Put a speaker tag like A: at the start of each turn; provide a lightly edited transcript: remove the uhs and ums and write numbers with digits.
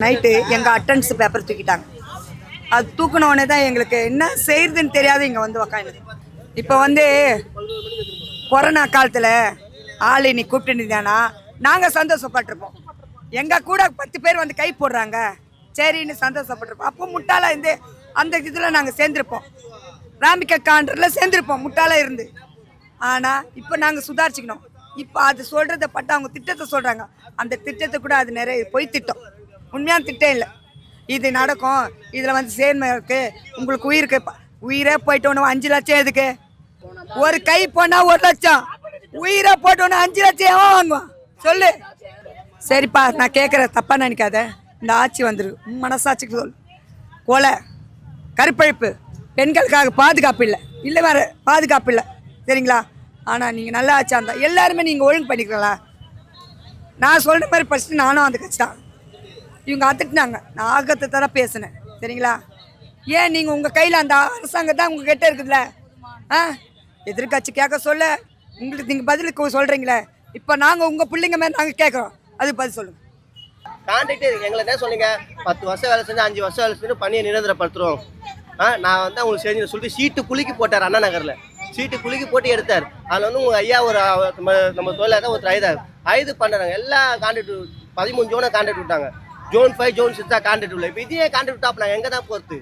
A: Night எங்கள் attendance paper தூக்கிட்டாங்க. அது தூக்கினோடனே தான் எங்களுக்கு என்ன செய்யுதுன்னு தெரியாது. இங்கே வந்து உக்காந்து இப்போ வந்து கொரோனா காலத்தில் ஆள் நீ கூப்பிட்டுருந்தானா நாங்கள் சந்தோஷப்பட்டிருப்போம். எங்கள் கூட 10 பேர் வந்து கை போடுறாங்க சரின்னு சந்தோஷப்பட்டிருப்போம். அப்போ முட்டாளாக இருந்து அந்த இதில் நாங்கள் சேர்ந்துருப்போம். ராமிக்க காண்டரில் சேர்ந்துருப்போம் முட்டாளாக இருந்து. ஆனால் இப்போ நாங்கள் சுதாரிச்சுக்கணும். இப்போ அது சொல்கிறத பட்டு அவங்க திட்டத்தை சொல்கிறாங்க. அந்த திட்டத்தை கூட அது நிறைய பொய் திட்டம், உண்மையான திட்டம் இல்லை. இது நடக்கும், இதில் வந்து சேர்மை இருக்குது, உங்களுக்கு உயிருக்கு உயிரே போயிட்டோன்னு 5 லட்சம் எதுக்கு? ஒரு கை போனால் 1 லட்சம், உயிரை போட்டோன்னு 5 லட்சம் எவன் வாங்குவான் சொல்லு? சரிப்பா, நான் கேட்குறேன், தப்பாக நினைக்காத. இந்த ஆட்சி வந்துரு, மனசாட்சிக்கு சொல். கொலை, கற்பழிப்பு, பெண்களுக்காக பாதுகாப்பு இல்லை, இல்லை வேறு பாதுகாப்பு இல்லை, சரிங்களா? ஆனால் நீங்கள் நல்லா ஆச்சா இருந்தால் எல்லாருமே நீங்கள் ஒழுங்கு பண்ணிக்கிறீங்களா? நான் சொல்கிற மாதிரி ஃபஸ்ட்டு நானும் அந்த கட்சி தான். இவங்க அதட்டினாங்க, நான் ஆகத்தை தர பேசினேன், சரிங்களா? ஏன் நீங்கள் உங்கள் கையில் அந்த அரசாங்கம் தான் உங்கள் கிட்டே இருக்குதுல்ல? எதிர்கட்சி கேட்க சொல்ல உங்களுக்கு நீங்கள் பதிலுக்கு சொல்கிறீங்களே. இப்போ நாங்கள் உங்கள் பிள்ளைங்க மாதிரி நாங்கள் கேட்குறோம், அது பதில் சொல்லுங்கள்.
B: கான்ட்ராக்டே எங்களை என்ன சொன்னீங்க? 10 வருஷம் வேலை செஞ்சு 5 வருஷம் வேலை செஞ்சு பணியை நிரந்தரப்படுத்துகிறோம். நான் வந்து உங்களுக்கு செஞ்சு சொல்லிட்டு சீட்டு குலுக்கி போட்டார். அண்ணா நகரில் சீட்டு குலுக்கி போட்டு எடுத்தார். அதில் வந்து உங்கள் ஐயா ஒரு நம்ம தொழிலாக ஒருத்தர் ஐது பண்ணுறாங்க. எல்லா கான்ட்ராக்ட் 13 ஜோனை கான்ட்ராக்ட் விட்டாங்க. ஜோன் 5 ஜோன் 6 கான்ட்ராக்ட் இல்லை. இப்போ இதே கான்ட்ராக்ட் விட்டா அப்போ நாங்கள் எங்கே தான் போகிறது?